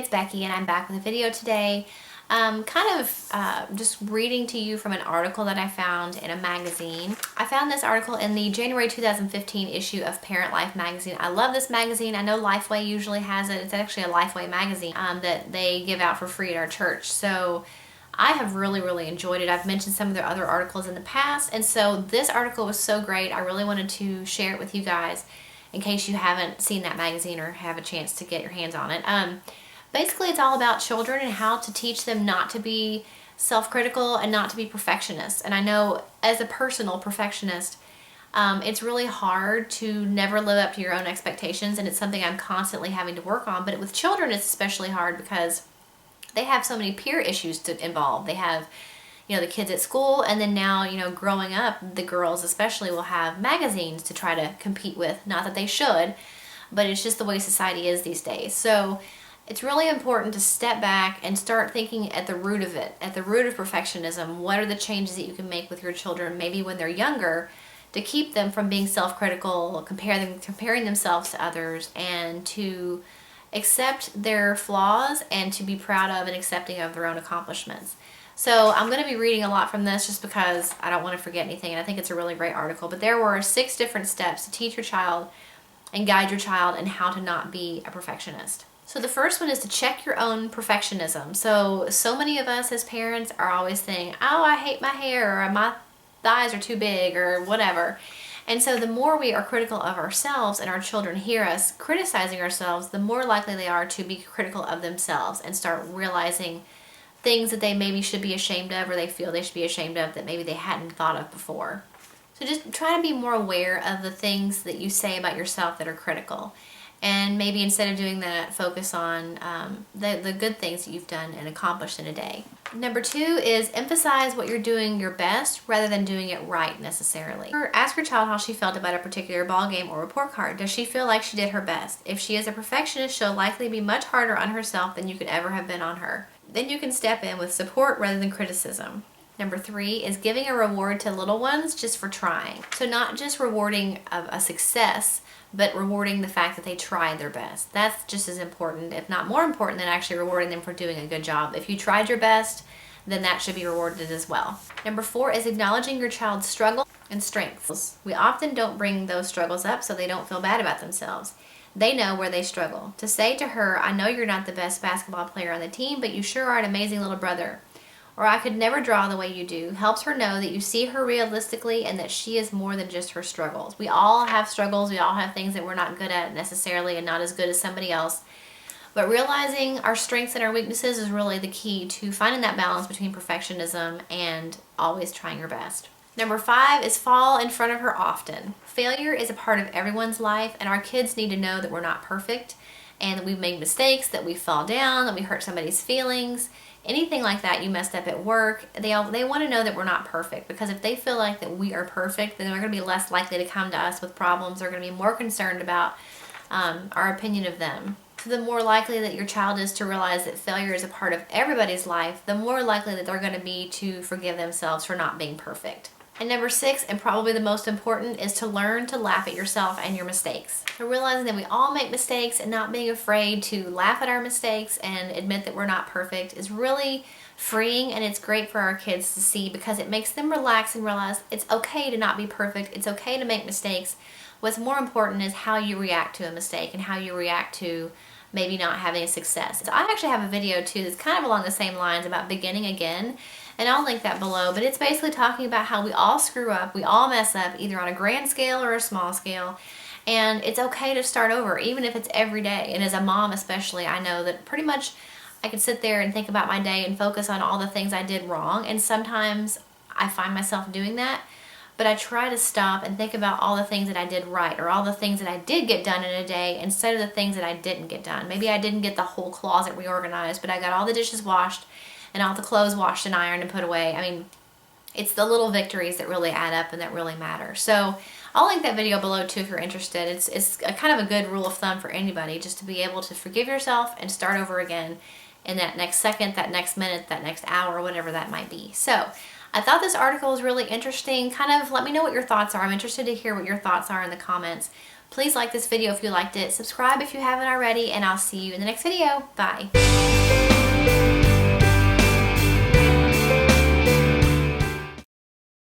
it's Becky and I'm back with a video today. Just reading to you from an article that I found in a magazine. I found this article in the January 2015 issue of Parent Life magazine. I love this magazine. I know Lifeway usually has it. It's actually a Lifeway magazine that they give out for free at our church. So I have really enjoyed it. I've mentioned some of their other articles in the past, and so this article was so great. I really wanted to share it with you guys in case you haven't seen that magazine or have a chance to get your hands on it. Basically, it's all about children and how to teach them not to be self-critical and not to be perfectionists. And I know as a personal perfectionist, it's really hard to never live up to your own expectations, and it's something I'm constantly having to work on. But with children, it's especially hard because they have so many peer issues to involve. They have, the kids at school, and then now, growing up, the girls especially will have magazines to try to compete with. Not that they should, but it's just the way society is these days. So it's really important to step back and start thinking at the root of it, at the root of perfectionism. What are the changes that you can make with your children, maybe when they're younger, to keep them from being self-critical, comparing themselves to others, and to accept their flaws and to be proud of and accepting of their own accomplishments. So I'm going to be reading a lot from this just because I don't want to forget anything, and I think it's a really great article. But there were 6 different steps to teach your child and guide your child in how to not be a perfectionist. So the first one is to check your own perfectionism. So many of us as parents are always saying, oh, I hate my hair, or my thighs are too big, or whatever. And so the more we are critical of ourselves and our children hear us criticizing ourselves, the more likely they are to be critical of themselves and start realizing things that they maybe should be ashamed of, or they feel they should be ashamed of, that maybe they hadn't thought of before. So just try to be more aware of the things that you say about yourself that are critical. And maybe instead of doing that, focus on the good things that you've done and accomplished in a day. Number 2 is emphasize what you're doing your best rather than doing it right necessarily. Ask your child how she felt about a particular ball game or report card. Does she feel like she did her best? If she is a perfectionist, she'll likely be much harder on herself than you could ever have been on her. Then you can step in with support rather than criticism. Number 3 is giving a reward to little ones just for trying. So not just rewarding a success, but rewarding the fact that they tried their best. That's just as important, if not more important, than actually rewarding them for doing a good job. If you tried your best, then that should be rewarded as well. Number 4 is acknowledging your child's struggle and strengths. We often don't bring those struggles up so they don't feel bad about themselves. They know where they struggle. To say to her, I know you're not the best basketball player on the team, but you sure are an amazing little brother, or I could never draw the way you do, helps her know that you see her realistically and that she is more than just her struggles. We all have struggles. We all have things that we're not good at necessarily and not as good as somebody else. But realizing our strengths and our weaknesses is really the key to finding that balance between perfectionism and always trying your best. Number 5 is fall in front of her often. Failure is a part of everyone's life, and our kids need to know that we're not perfect and that we've made mistakes, that we fall down, that we hurt somebody's feelings. Anything like that, you messed up at work, they want to know that we're not perfect, because if they feel like that we are perfect, then they're going to be less likely to come to us with problems. They're going to be more concerned about our opinion of them. So the more likely that your child is to realize that failure is a part of everybody's life, the more likely that they're going to be to forgive themselves for not being perfect. And number 6, and probably the most important, is to learn to laugh at yourself and your mistakes. So realizing that we all make mistakes and not being afraid to laugh at our mistakes and admit that we're not perfect is really freeing, and it's great for our kids to see, because it makes them relax and realize it's okay to not be perfect. It's okay to make mistakes. What's more important is how you react to a mistake and how you react to maybe not having a success. So I actually have a video too that's kind of along the same lines about beginning again, and I'll link that below, but it's basically talking about how we all screw up, we all mess up, either on a grand scale or a small scale, and it's okay to start over, even if it's every day. And as a mom especially, I know that pretty much I could sit there and think about my day and focus on all the things I did wrong, and sometimes I find myself doing that, but I try to stop and think about all the things that I did right, or all the things that I did get done in a day, instead of the things that I didn't get done. Maybe I didn't get the whole closet reorganized, but I got all the dishes washed and all the clothes washed and ironed and put away. I mean, it's the little victories that really add up and that really matter. So I'll link that video below too if you're interested. It's a kind of a good rule of thumb for anybody, just to be able to forgive yourself and start over again in that next second, that next minute, that next hour, whatever that might be. So I thought this article was really interesting. Kind of let me know what your thoughts are. I'm interested to hear what your thoughts are in the comments. Please like this video if you liked it. Subscribe if you haven't already, and I'll see you in the next video. Bye.